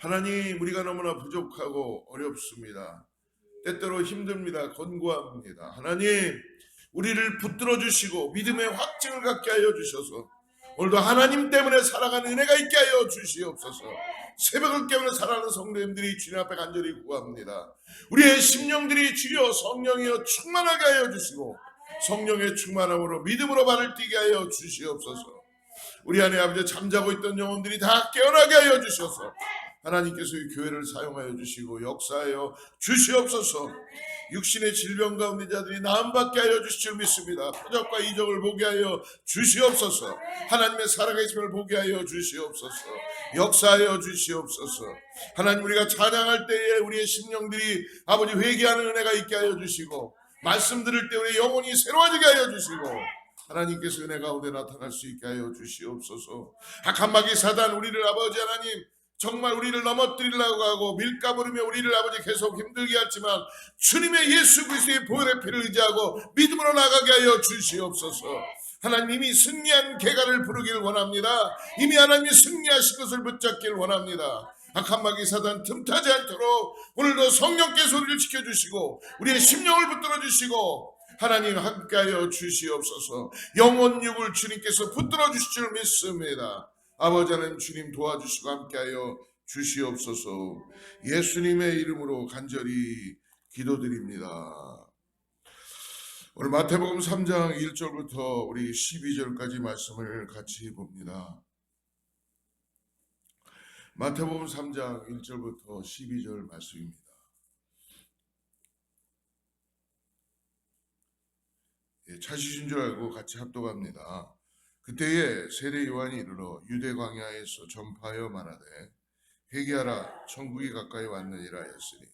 하나님, 우리가 너무나 부족하고 어렵습니다. 때때로 힘듭니다. 권고합니다. 하나님, 우리를 붙들어 주시고 믿음의 확증을 갖게 하여 주셔서 오늘도 하나님 때문에 살아가는 은혜가 있게 하여 주시옵소서. 새벽을 깨우는 사랑하는 성도님들이 주님 앞에 간절히 구합니다. 우리의 심령들이 주여 성령이여 충만하게 하여 주시고 성령의 충만함으로 믿음으로 발을 뛰게 하여 주시옵소서. 우리 안에 아버지 잠자고 있던 영혼들이 다 깨어나게 하여 주셔서 하나님께서 이 교회를 사용하여 주시고 역사하여 주시옵소서. 육신의 질병 가운데 자들이 나음받게 하여 주실 줄 믿습니다. 표적과 이적을 보게 하여 주시옵소서. 하나님의 살아계심을 보게 하여 주시옵소서. 역사하여 주시옵소서. 하나님, 우리가 찬양할 때에 우리의 심령들이 아버지 회개하는 은혜가 있게 하여 주시고 말씀 들을 때 우리의 영혼이 새로워지게 하여 주시고 하나님께서 은혜 가운데 나타날 수 있게 하여 주시옵소서. 악한 마귀 사단 우리를 아버지 하나님 정말 우리를 넘어뜨리려고 하고 밀가부르며 우리를 아버지 계속 힘들게 하지만 주님의 예수 그리스도의 보혈의 피를 의지하고 믿음으로 나가게 하여 주시옵소서. 하나님, 이미 승리한 개가를 부르기를 원합니다. 이미 하나님이 승리하신 것을 붙잡기를 원합니다. 악한 마귀 사단 틈타지 않도록 오늘도 성령께서 우리를 지켜주시고 우리의 심령을 붙들어 주시고 하나님 함께하여 주시옵소서. 영혼 육을 주님께서 붙들어 주실 줄 믿습니다. 아버지 하나님, 주님 도와주시고 함께하여 주시옵소서. 예수님의 이름으로 간절히 기도드립니다. 오늘 마태복음 3장 1절부터 우리 12절까지 말씀을 같이 봅니다. 마태복음 3장 1절부터 12절 말씀입니다. 찾으신 줄 알고 같이 합독합니다. 그때에 세례 요한이 이르러 유대 광야에서 전파하여 말하되 회개하라 천국이 가까이 왔느니라 하였으니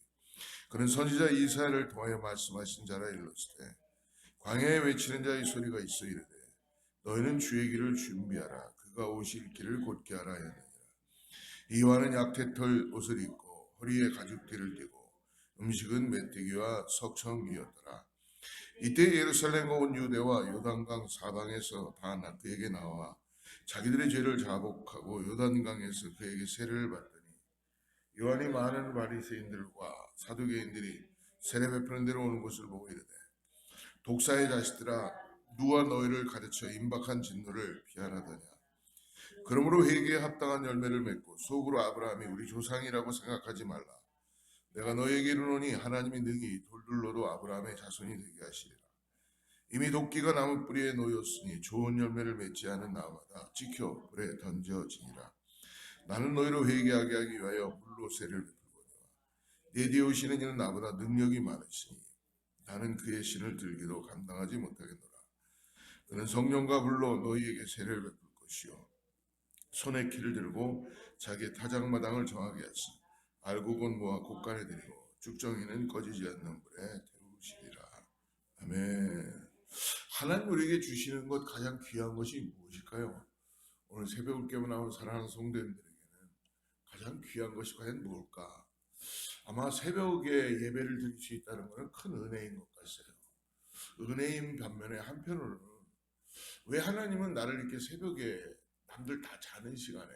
그는 선지자 이사야를 통하여 말씀하신 자라 일렀으되 광야에 외치는 자의 소리가 있어 이르되 너희는 주의 길을 준비하라 그가 오실 길을 곧게 하라 하였느니라. 이 요한은 약태털 옷을 입고 허리에 가죽띠를 띠고 음식은 메뚜기와 석청이었더라. 이때 예루살렘과 온 유대와 요단강 사방에서 다 그에게 나와 자기들의 죄를 자복하고 요단강에서 그에게 세례를 받더니 요한이 많은 바리새인들과 사두개인들이 세례 베푸는 데로 오는 것을 보고 이르되 독사의 자식들아 누가 너희를 가르쳐 임박한 진노를 피하라더냐. 그러므로 회개에 합당한 열매를 맺고 속으로 아브라함이 우리 조상이라고 생각하지 말라. 내가 너에게 이르노니 하나님이 능히 돌들로도 아브라함의 자손이 되게 하시리라. 이미 도끼가 나무 뿌리에 놓였으니 좋은 열매를 맺지 않은 나무마다 찍혀 불에 던져지니라. 나는 너희로 회개하게 하기 위하여 불로 세를 베풀거니와 내 뒤에 오시는 이는 나보다 능력이 많으시니 나는 그의 신을 들기도 감당하지 못하겠노라. 그는 성령과 불로 너희에게 세를 베풀 것이요 손에 키를 들고 자기의 타작마당을 정하게 하시니 알곡은 모아 곡간에 드리고 쭉정이는 꺼지지 않는 불에 태우시리라. 아멘. 하나님 우리에게 주시는 것 가장 귀한 것이 무엇일까요? 오늘 새벽을 깨고 나온 사랑하는 성도님들에게는 가장 귀한 것이 과연 무엇일까? 아마 새벽에 예배를 드릴 수 있다는 것은 큰 은혜인 것 같아요. 은혜인 반면에 한편으로는 왜 하나님은 나를 이렇게 새벽에 남들 다 자는 시간에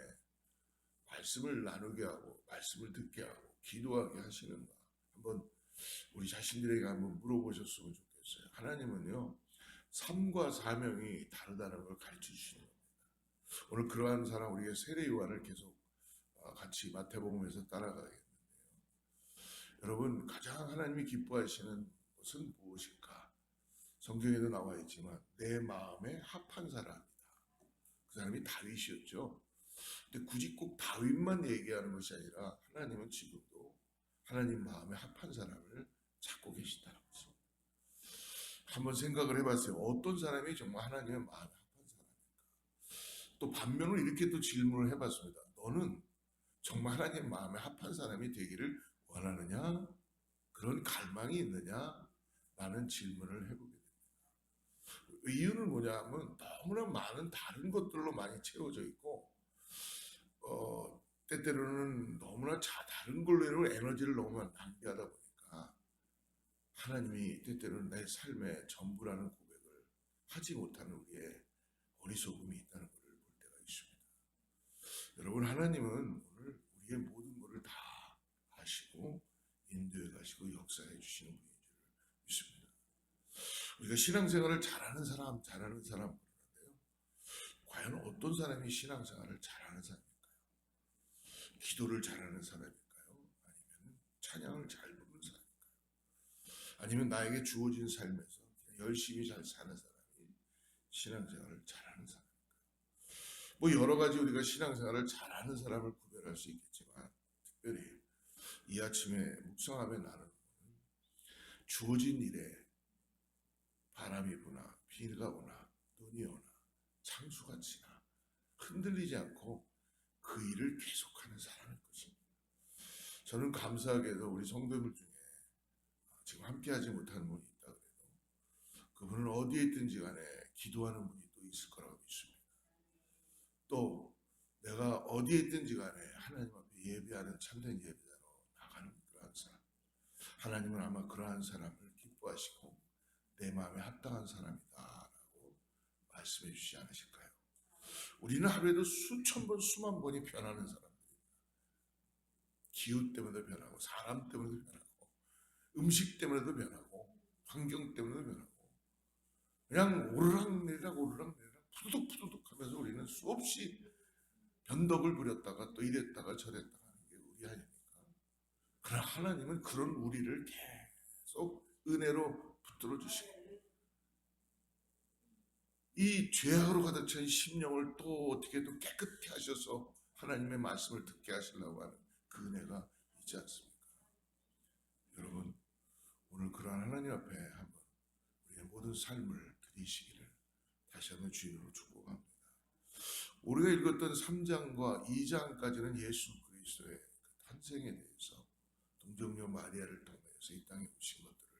말씀을 나누게 하고 말씀을 듣게 하고 기도하게 하시는가? 한번 우리 자신들에게 한번 물어보셨으면 좋겠어요. 하나님은요 삶과 사명이 다르다는 걸 가르쳐 주시는 겁니다. 오늘 그러한 사람 우리가 세례 요한을 계속 같이 마태복음에서 따라가겠는데요. 여러분, 가장 하나님이 기뻐하시는 것은 무엇일까? 성경에도 나와 있지만 내 마음에 합한 사람이다. 그 사람이 다윗이었죠. 근데 굳이 꼭 다윗만 얘기하는 것이 아니라 하나님은 지금도 하나님 마음에 합한 사람을 찾고 계신다는 것입니다. 한번 생각을 해봤어요. 어떤 사람이 정말 하나님의 마음에 합한 사람일까? 또 반면으로 이렇게 또 질문을 해봤습니다. 너는 정말 하나님 마음에 합한 사람이 되기를 원하느냐? 그런 갈망이 있느냐? 라는 질문을 해보게 됩니다. 이유는 뭐냐면 너무나 많은 다른 것들로 많이 채워져 있고 때때로는 너무나 다른 걸로 에너지를 너무 낭비하다 보니까 하나님이 때때로는 내 삶의 전부라는 고백을 하지 못하는 우리의 어리석음이 있다는 것을 볼 때가 있습니다. 여러분, 하나님은 오늘 우리의 모든 것을 다 하시고 인도해 가시고 역사해 주시는 분인 줄 믿습니다. 우리가 신앙생활을 잘하는 사람 그러는데요. 과연 어떤 사람이 신앙생활을 잘하는 사람일까요? 기도를 잘하는 사람일까요? 아니면 찬양을 잘 부르는 사람일까요? 아니면 나에게 주어진 삶에서 그냥 열심히 잘 사는 사람이 신앙생활을 잘하는 사람? 뭐 여러 가지 우리가 신앙생활을 잘하는 사람을 구별할 수 있겠지만 특별히 이 아침에 묵상하며 나누는 것은 주어진 일에 바람이 부나 비가 오나 눈이 오나 창수가 치나 흔들리지 않고 그 일을 계속하는 사람일 것입니다. 저는 감사하게도 우리 성도들 중에 지금 함께하지 못하는 분이 있다 그래도 그분은 어디에 있든지 간에 기도하는 분이 또 있을 거라고 믿습니다. 또 내가 어디에 있든지 간에 하나님 앞에 예배하는 참된 예배자로 나가는 그러한 사람, 하나님은 아마 그러한 사람을 기뻐하시고 내 마음에 합당한 사람이다라고 말씀해 주시지 않으실까요? 우리는 하루에도 수천 번 수만 번이 변하는 사람들입니다. 기후 때문에도 변하고 사람 때문에도 변하고 음식 때문에도 변하고 환경 때문에도 변하고 그냥 오르락내리락 푸드득 하면서 우리는 수없이 변덕을 부렸다가 또 이랬다가 저랬다가 하는 게 우리 아닙니까? 그러나 하나님은 그런 우리를 계속 은혜로 붙들어 주시고 이 죄악으로 가득 찬 심령을 또 어떻게 또 깨끗게 하셔서 하나님의 말씀을 듣게 하시려고 하는 그 은혜가 있지 않습니까? 여러분 오늘 그러한 하나님 앞에 한번 우리의 모든 삶을 드리시기를 다시 한번 주님으로 축복합니다. 우리가 읽었던 3장과 2장까지는 예수 그리스도의 그 탄생에 대해서 동정녀 마리아를 통해서 이 땅에 오신 것들을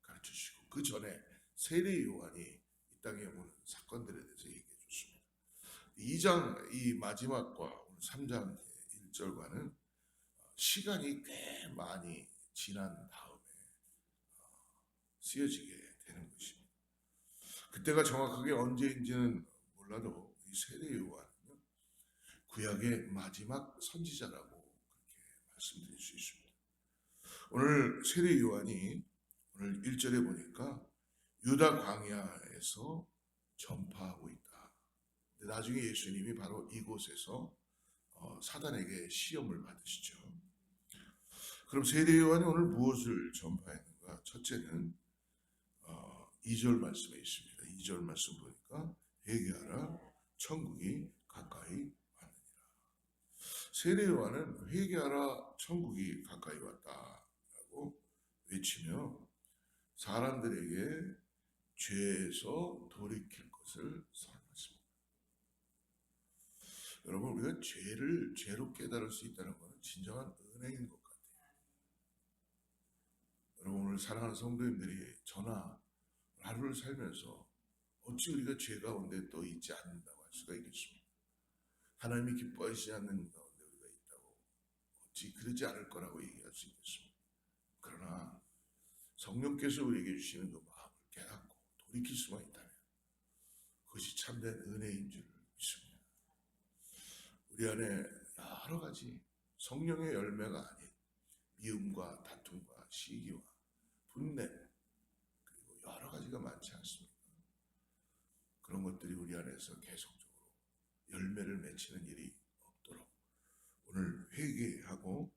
가르쳐주시고 그 전에 세례 요한이 이 땅에 오는 사건들에 대해서 얘기해 줬습니다. 2장 이 마지막과 오늘 3장 1절과는 시간이 꽤 많이 지난 다음에 쓰여지게 되는 것입니다. 그때가 정확하게 언제인지는 몰라도 이 세례 요한은요 구약의 마지막 선지자라고 그렇게 말씀드릴 수 있습니다. 오늘 세례 요한이 오늘 1절에 보니까 유다 광야에서 전파하고 있다. 나중에 예수님이 바로 이곳에서 사단에게 시험을 받으시죠. 그럼 세례 요한이 오늘 무엇을 전파했는가? 첫째는 2절 말씀에 있습니다. 2절 말씀 보니까 회개하라 천국이 가까이 왔느니라. 세례 요한은 회개하라 천국이 가까이 왔다라고 외치며 사람들에게 죄에서 돌이킬 것을 선언했습니다. 여러분 우리가 죄로 깨달을 수 있다는 것은 진정한 은혜인 것 같아요. 여러분 오늘 사랑하는 성도님들이 저나 하루를 살면서 어찌 우리가 죄 가운데 또 있지 않는다고 할 수가 있겠습니까? 하나님이 기뻐하시지 않는 가운데 우리가 있다고 어찌 그러지 않을 거라고 얘기할 수 있겠습니까? 그러나 성령께서 우리에게 주시는 그 마음을 깨닫고 돌이킬 수만 있다면 그것이 참된 은혜인 줄 믿습니다. 우리 안에 여러 가지 성령의 열매가 아닌 미움과 다툼과 시기와 분냄 그리고 여러 가지가 많지 않습니까? 그런 것들이 우리 안에서 계속적으로 열매를 맺히는 일이 없도록 오늘 회개하고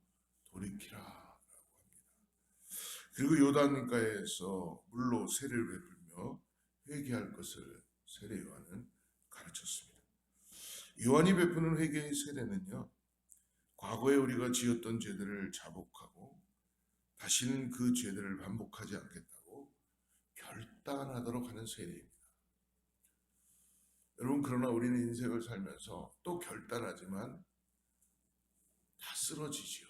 돌이키라라고 합니다. 그리고 요단가에서 물로 세례를 베풀며 회개할 것을 세례 요한은 가르쳤습니다. 요한이 베푸는 회개의 세례는요, 과거에 우리가 지었던 죄들을 자복하고 다시는 그 죄들을 반복하지 않겠다고 결단하도록 하는 세례입니다. 여러분 그러나 우리는 인생을 살면서 또 결단하지만 다 쓰러지지요.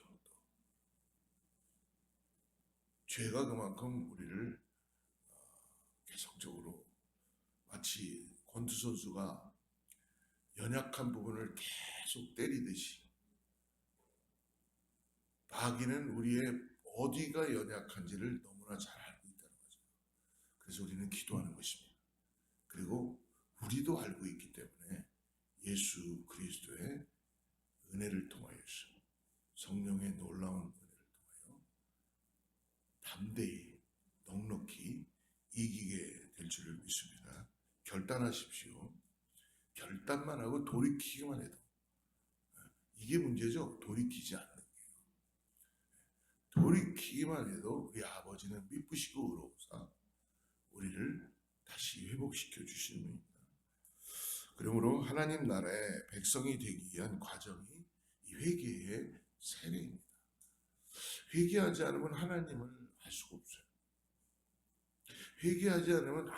죄가 그만큼 우리를 계속적으로 마치 권투 선수가 연약한 부분을 계속 때리듯이 마귀는 우리의 어디가 연약한지를 너무나 잘 알고 있다는 거죠. 그래서 우리는 기도하는 것입니다. 그리고 우리도 알고 있기 때문에 예수 그리스도의 은혜를 통하여서 성령의 놀라운 은혜를 통하여서 담대히 넉넉히 이기게 될 줄을 믿습니다. 결단하십시오. 결단만 하고 돌이키기만 해도 이게 문제죠. 돌이키지 않는 게. 돌이키기만 해도 우리 아버지는 미쁘시고 의로우사 우리를 다시 회복시켜 주시는 분입니다. 그러므로 하나님 나라의 백성이 되기 위한 과정이 이 회개의 세례입니다. 회개하지 않으면 하나님을 알 수가 없어요. 회개하지 않으면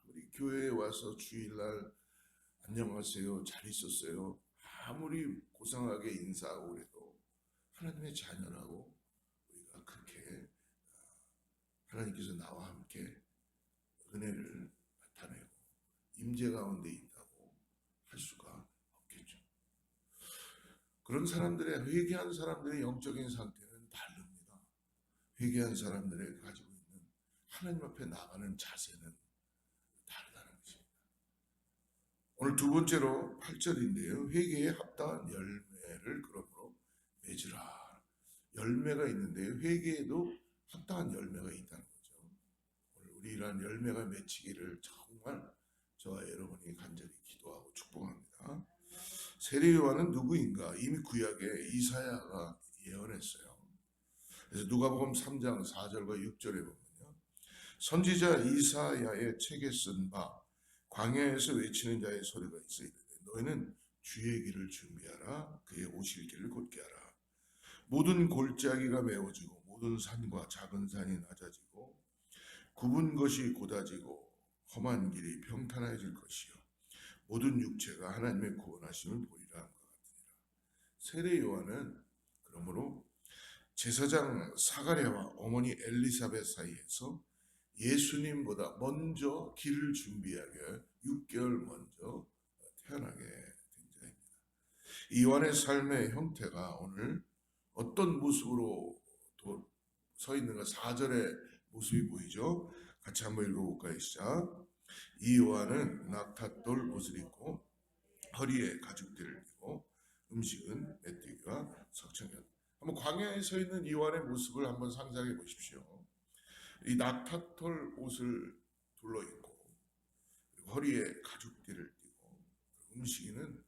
우리 교회에 와서 주일날 안녕하세요, 잘 있었어요, 아무리 고상하게 인사하고 그래도 하나님의 자녀라고 우리가 그렇게 하나님께서 나와 함께 은혜를 나타내고 임재 가운데 있다고 할 수가 없겠죠. 그런 사람들의 회개한 사람들의 영적인 상태는 다릅니다. 회개한 사람들의 가지고 있는 하나님 앞에 나가는 자세는 다르다는 것입니다. 오늘 두 번째로 8절인데요. 회개에 합당한 열매를 그러므로 맺으라. 열매가 있는데요. 회개에도 합당한 열매가 있다는 거죠. 오늘 우리 이러한 열매가 맺히기를 정말 저와 여러분이 간절히 기도하고 축복합니다. 세례 요한은 누구인가? 이미 구약에 이사야가 예언했어요. 그래서 누가복음 3장 4절과 6절에 보면요. 선지자 이사야의 책에 쓴 바 광야에서 외치는 자의 소리가 있어 이르되 너희는 주의 길을 준비하라. 그의 오실 길을 곧게 하라. 모든 골짜기가 메워지고 모든 산과 작은 산이 낮아지고 굽은 것이 곧아지고 험한 길이 평탄해질 것이요 모든 육체가 하나님의 구원하심을 보리라 함과 같으니라. 세례 요한은 그러므로 제사장 사가랴와 어머니 엘리사벳 사이에서 예수님보다 먼저 길을 준비하게 6개월 먼저 태어나게 된 자입니다. 이 요한의 삶의 형태가 오늘 어떤 모습으로 서 있는가? 4절의 모습이 보이죠? 같이 한번 읽어볼까요? 시작. 이 요한은 낙타돌 옷을 입고 허리에 가죽띠를 띠고 음식은 메뚜기와 석청이었다. 한번 광야에 서 있는 이 요한의 모습을 한번 상상해 보십시오. 이 낙타돌 옷을 둘러 입고 그리고 허리에 가죽띠를 띠고 음식은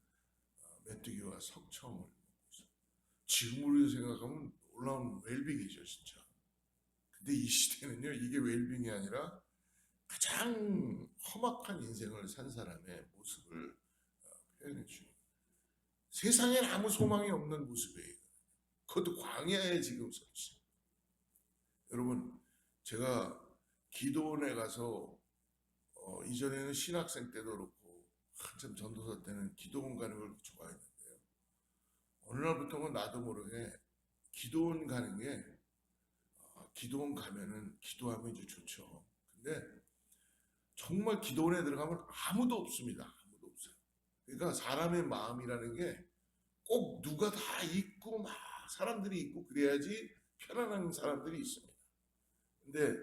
메뚜기와 석청을 먹고 있어요. 지금으로 생각하면 놀라운 웰빙이죠, 진짜. 근데 이 시대는요, 이게 웰빙이 아니라 가장 험악한 인생을 산 사람의 모습을 표현해 주는 세상엔 아무 소망이 없는 모습이에요. 그것도 광야에 지금 서 있어요. 여러분, 제가 기도원에 가서 이전에는 신학생 때도 그렇고 한참 전도사 때는 기도원 가는 걸 좋아했는데요. 어느 날부터는 나도 모르게 기도원 가는 게 기도원 가면은 기도하면 이제 좋죠. 근데 정말 기도원에 들어가면 아무도 없습니다. 아무도 없어요. 그러니까 사람의 마음이라는 게 꼭 누가 다 있고 막 사람들이 있고 그래야지 편안한 사람들이 있습니다. 근데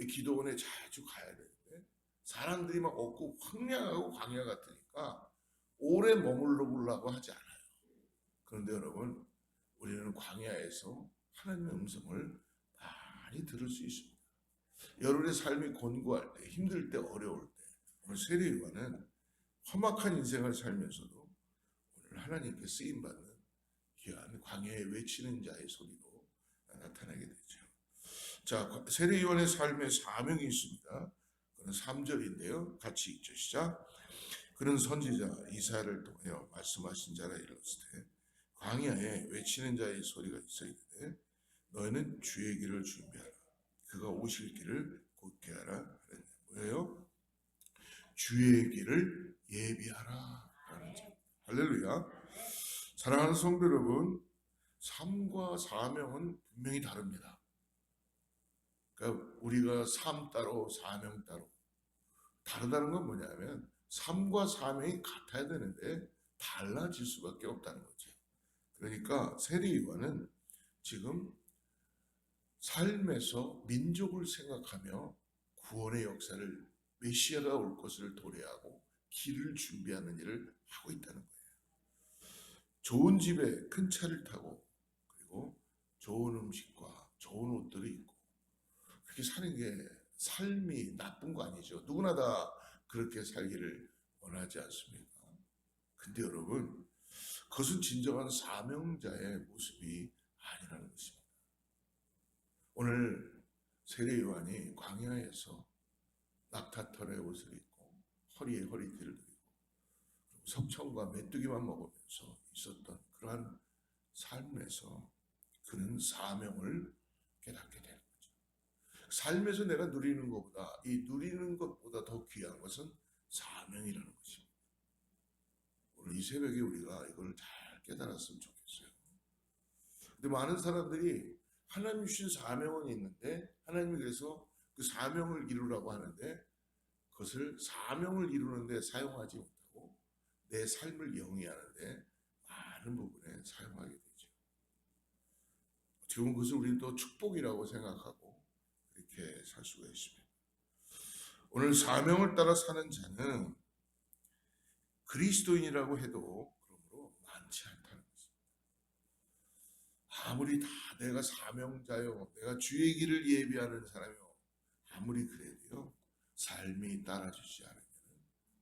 기도원에 자주 가야 되는데 사람들이 막 없고 황량하고 광야 같으니까 오래 머물러 보려고 하지 않아요. 그런데 여러분, 우리는 광야에서 하나님의 음성을 많이 들을 수 있습니다. 여러분의 삶이 곤고할 때, 힘들 때, 어려울 때 오늘 세례 요한은 험악한 인생을 살면서도 오늘 하나님께 쓰임받는 귀한 광야에 외치는 자의 소리로 나타나게 되죠. 자, 세례 요한의 삶의 사명이 있습니다. 그는 3절인데요. 같이 읽죠. 시작. 그는 선지자 이사야를 통하여 말씀하신 자라 이르시되 광야에 외치는 자의 소리가 있어이르되 너희는 주의 길을 준비하라. 그가 오실 길을 곧게 하라. 뭐예요? 주의 길을 예비하라. 라는 점. 할렐루야. 사랑하는 성도 여러분, 삶과 사명은 분명히 다릅니다. 그러니까 우리가 삶 따로 사명 따로 다르다는 건 뭐냐면 삶과 사명이 같아야 되는데 달라질 수밖에 없다는 거죠. 그러니까 세례 요한은 지금 삶에서 민족을 생각하며 구원의 역사를 메시아가 올 것을 도래하고 길을 준비하는 일을 하고 있다는 거예요. 좋은 집에 큰 차를 타고 그리고 좋은 음식과 좋은 옷들을 입고 그렇게 사는 게 삶이 나쁜 거 아니죠. 누구나 다 그렇게 살기를 원하지 않습니까? 근데 여러분, 그것은 진정한 사명자의 모습이 아니라는 것입니다. 오늘 세례 요한이 광야에서 낙타털의 옷을 입고 허리에 허리띠를 들고 석청과 메뚜기만 먹으면서 있었던 그러한 삶에서 그는 사명을 깨닫게 되는 거죠. 삶에서 내가 누리는 것보다 이 누리는 것보다 더 귀한 것은 사명이라는 것입니다. 오늘 이 새벽에 우리가 이걸 잘 깨달았으면 좋겠어요. 근데 많은 사람들이 하나님 주신 사명은 있는데 하나님이 그래서 그 사명을 이루라고 하는데 그것을 사명을 이루는데 사용하지 못하고 내 삶을 영위하는데 많은 부분에 사용하게 되죠. 어떻게 보면 그것을 우리는 또 축복이라고 생각하고 이렇게 살 수가 있습니다. 오늘 사명을 따라 사는 자는 그리스도인이라고 해도 그러므로 많지 않다는 것입니다. 아무리 다 내가 사명자요, 내가 주의 길을 예비하는 사람이요, 아무리 그래도요, 삶이 따라주지 않으면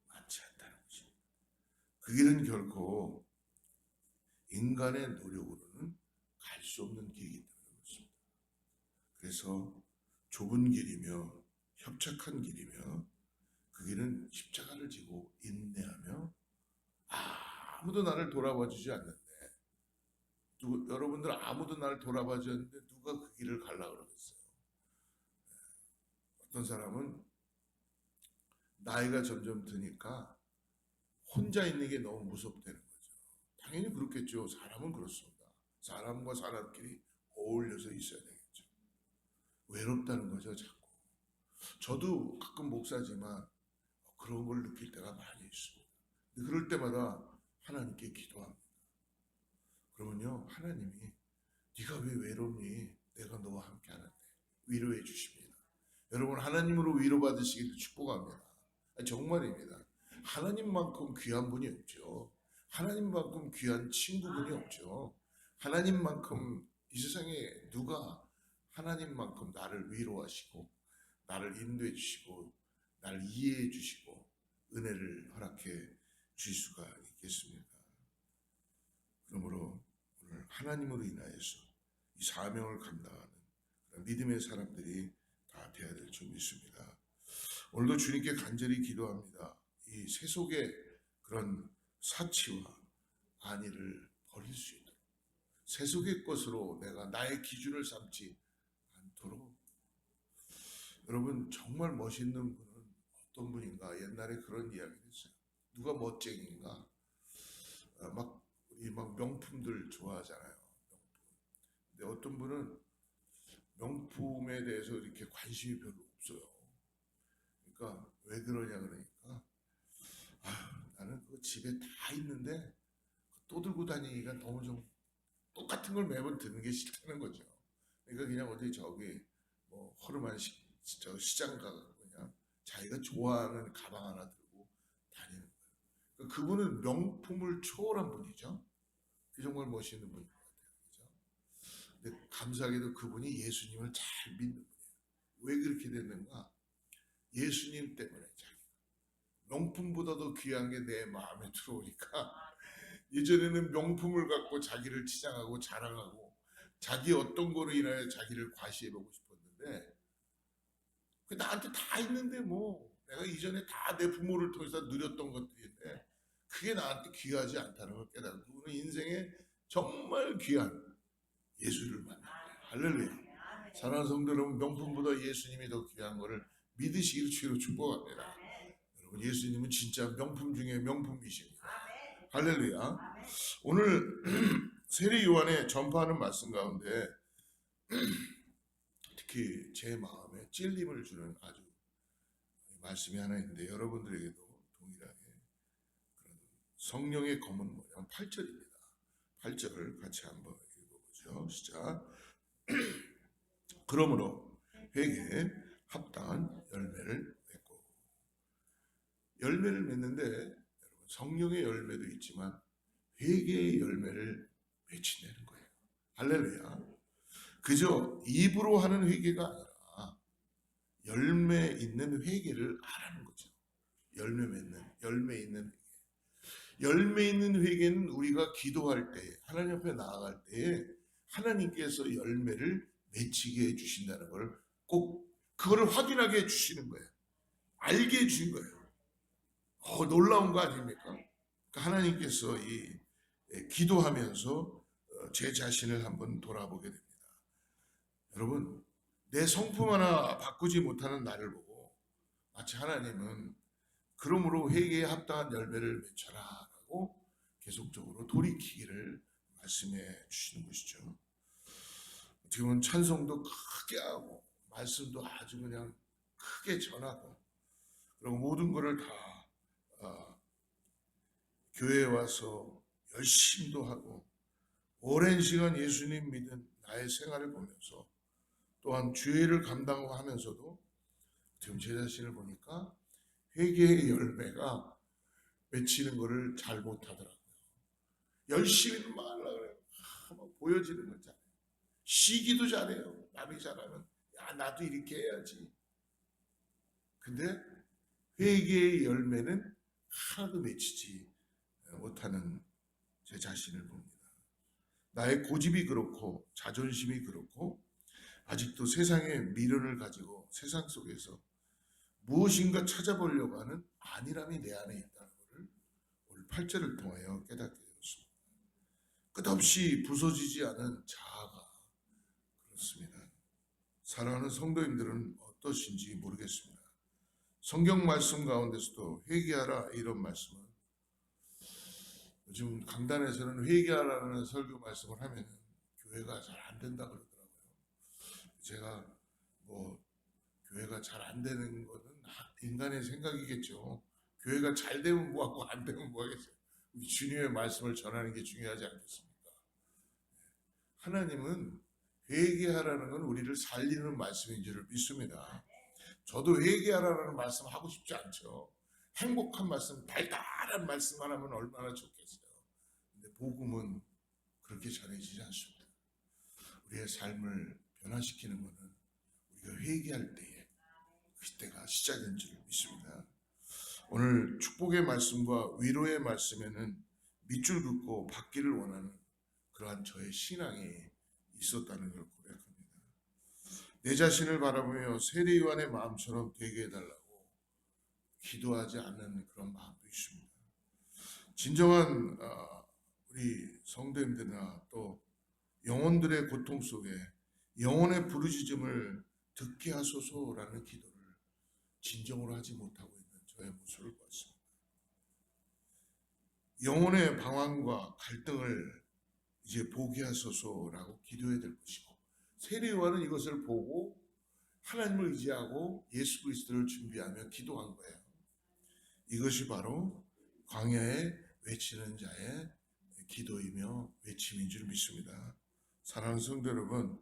많지 않다는 것입니다. 그 길은 결코 인간의 노력으로는 갈 수 없는 길이기 때문에 그렇습니다. 그래서 좁은 길이며 협착한 길이며 그 길은 십자가를 지고 인내하며 아무도 나를 돌아봐 주지 않는데 여러분들 아무도 나를 돌아봐 주지 않는데 누가 그 길을 가려고 그러겠어요. 어떤 사람은 나이가 점점 드니까 혼자 있는 게 너무 무섭다는 거죠. 당연히 그렇겠죠. 사람은 그렇습니다. 사람과 사람끼리 어울려서 있어야 되겠죠. 외롭다는 거죠, 자꾸. 저도 가끔 목사지만 그런 걸 느낄 때가 많이 있습니다. 그럴 때마다 하나님께 기도합니다. 그러면요, 하나님이 네가 왜 외롭니? 내가 너와 함께 하는데 위로해 주십니다. 여러분, 하나님으로 위로받으시기를 축복합니다. 정말입니다. 하나님만큼 귀한 분이 없죠. 하나님만큼 귀한 친구분이 없죠. 하나님만큼 이 세상에 누가 하나님만큼 나를 위로하시고 나를 인도해 주시고 나를 이해해 주시고 은혜를 허락해 주실 수가 있겠습니까? 그러므로 오늘 하나님으로 인하여서 이 사명을 감당하는 믿음의 사람들이 다 되어야 될 줄 믿습니다. 오늘도 주님께 간절히 기도합니다. 이 세속의 그런 사치와 안위를 버릴 수 있도록 세속의 것으로 내가 나의 기준을 삼지 않도록. 여러분, 정말 멋있는 분은 어떤 분인가? 옛날에 그런 이야기를 했어요. 누가 멋쟁이인가? 우리 명품들 좋아하잖아요. 명품. 근데 어떤 분은 명품에 대해서 이렇게 관심이 별로 없어요. 그러니까 왜 그러냐 그러니까 나는 그 집에 다 있는데 또 들고 다니기가 너무 좀 똑같은 걸 매번 드는 게 싫다는 거죠. 그러니까 그냥 어디 저기 뭐 허름한 시장 가서 그냥 자기가 좋아하는 가방 하나 들고 다니는 거예요. 그러니까 그분은 명품을 초월한 분이죠. 그 정말 멋있는 분인 것 같아요. 그죠? 근데 감사하게도 그분이 예수님을 잘 믿는 분이에요. 왜 그렇게 됐는가? 예수님 때문에 명품보다도 귀한 게 내 마음에 들어오니까 예전에는 명품을 갖고 자기를 치장하고 자랑하고 자기 어떤 거로 인하여 자기를 과시해보고 싶었는데 나한테 다 있는데 뭐 내가 이전에 다 내 부모를 통해서 누렸던 것들인데 그게 나한테 귀하지 않다는 걸 깨닫고 그는 인생에 정말 귀한 예수를 만납니다. 할렐루야. 사랑하는 성도 여러분, 명품보다 예수님이 더 귀한 것을 믿으시기를 주로 축복합니다. 여러분, 예수님은 진짜 명품 중에 명품이십니다. 할렐루야. 오늘 세례 요한의 전파하는 말씀 가운데 특히 제 마음에 찔림을 주는 아주 말씀이 하나 있는데 여러분들에게도 동일하게 그런 성령의 검은 모양 8절입니다. 8절을 같이 한번 읽어보죠. 시작. 그러므로 회개에 합당한 열매를 맺고. 열매를 맺는데 여러분, 성령의 열매도 있지만 회개의 열매를 맺힌다는 거예요. 할렐루야. 그저 입으로 하는 회개가 아니라 열매 있는 회개를 하라는 거죠. 열매 있는 열매 있는 회개는 우리가 기도할 때, 하나님 앞에 나아갈 때에 하나님께서 열매를 맺히게 해주신다는 걸 꼭 그거를 확인하게 해주시는 거예요. 알게 해주신 거예요. 놀라운 거 아닙니까? 그러니까 하나님께서 기도하면서 제 자신을 한번 돌아보게 됩니다. 여러분, 내 성품 하나 바꾸지 못하는 나를 보고 마치 하나님은 그러므로 회개에 합당한 열매를 맺혀라 라고 계속적으로 돌이키기를 말씀해 주시는 것이죠. 어떻게 보면 찬송도 크게 하고 말씀도 아주 그냥 크게 전하고 그리고 모든 것을 다 교회에 와서 열심도 하고 오랜 시간 예수님 믿은 나의 생활을 보면서 또한 주의를 감당하고 하면서도 지금 제 자신을 보니까 회개의 열매가 맺히는 것을 잘 못하더라고요. 열심히 막 하려고 그래요. 막 보여지는 건 잘해요. 시기도 잘해요. 남이 잘하면 야 나도 이렇게 해야지. 근데 회개의 열매는 하나도 맺히지 못하는 제 자신을 봅니다. 나의 고집이 그렇고 자존심이 그렇고 아직도 세상의 미련을 가지고 세상 속에서 무엇인가 찾아보려고 하는 안일함이 내 안에 있다는 것을 오늘 8절을 통하여 깨닫게 되었습니다. 끝없이 부서지지 않은 자아가 그렇습니다. 사랑하는 성도님들은 어떠신지 모르겠습니다. 성경 말씀 가운데서도 회개하라 이런 말씀은 요즘 강단에서는 회개하라는 설교 말씀을 하면 교회가 잘 안 된다 그러더라고요. 제가 교회가 잘 안 되는 거는 인간의 생각이겠죠. 교회가 잘 되면 뭐하고 안 되면 뭐하겠어요. 우리 주님의 말씀을 전하는 게 중요하지 않겠습니까? 하나님은 회개하라는 건 우리를 살리는 말씀인 줄 믿습니다. 저도 회개하라는 말씀 하고 싶지 않죠. 행복한 말씀, 달달한 말씀만 하면 얼마나 좋겠어요. 근데 복음은 그렇게 전해지지 않습니다. 우리의 삶을 변화시키는 것은 우리가 회개할 때에 그때가 시작인 줄 믿습니다. 오늘 축복의 말씀과 위로의 말씀에는 밑줄 긋고 받기를 원하는 그러한 저의 신앙이 있었다는 걸 고백합니다. 내 자신을 바라보며 세례 요한의 마음처럼 되게 해달라고 기도하지 않는 그런 마음도 있습니다. 진정한 우리 성도님들이나 또 영혼들의 고통 속에 영혼의 부르짖음을 듣게 하소서라는 기도를 진정으로 하지 못하고 있는 저의 모습을 보았습니다. 영혼의 방황과 갈등을 이제 보게 하소서라고 기도해야 될 것이고 세례 요한은 이것을 보고 하나님을 의지하고 예수 그리스도를 준비하며 기도한 거예요. 이것이 바로 광야에 외치는 자의 기도이며 외침인 줄 믿습니다. 사랑하는 성도 여러분,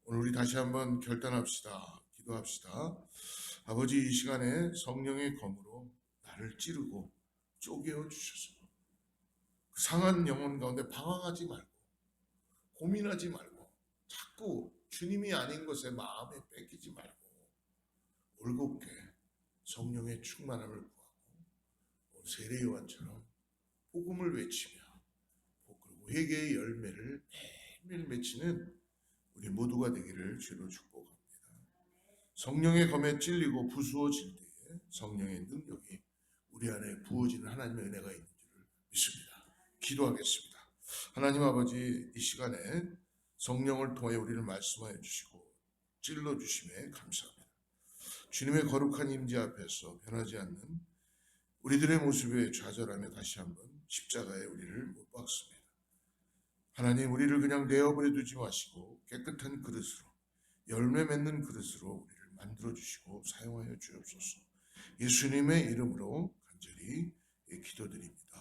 오늘 우리 다시 한번 결단합시다. 기도합시다. 아버지, 이 시간에 성령의 검으로 나를 찌르고 쪼개어 주셔서 그 상한 영혼 가운데 방황하지 말고 고민하지 말고 자꾸 주님이 아닌 것에 마음에 뺏기지 말고 올곧게 성령의 충만함을 구하고 세례 요한처럼 복음을 외치며 그리고 회개의 열매를 매일 맺히는 우리 모두가 되기를 주로 축복합니다. 성령의 검에 찔리고 부수어질 때에 성령의 능력이 우리 안에 부어지는 하나님의 은혜가 있는 줄 믿습니다. 기도하겠습니다. 하나님 아버지, 이 시간에 성령을 통해 우리를 말씀하여 주시고 찔러 주심에 감사합니다. 주님의 거룩한 임재 앞에서 변하지 않는 우리들의 모습에 좌절하며 다시 한번 십자가에 우리를 못 박습니다. 하나님, 우리를 그냥 내어버려 두지 마시고 깨끗한 그릇으로 열매 맺는 그릇으로 우리를 만들어 주시고 사용하여 주옵소서. 예수님의 이름으로 간절히 기도드립니다.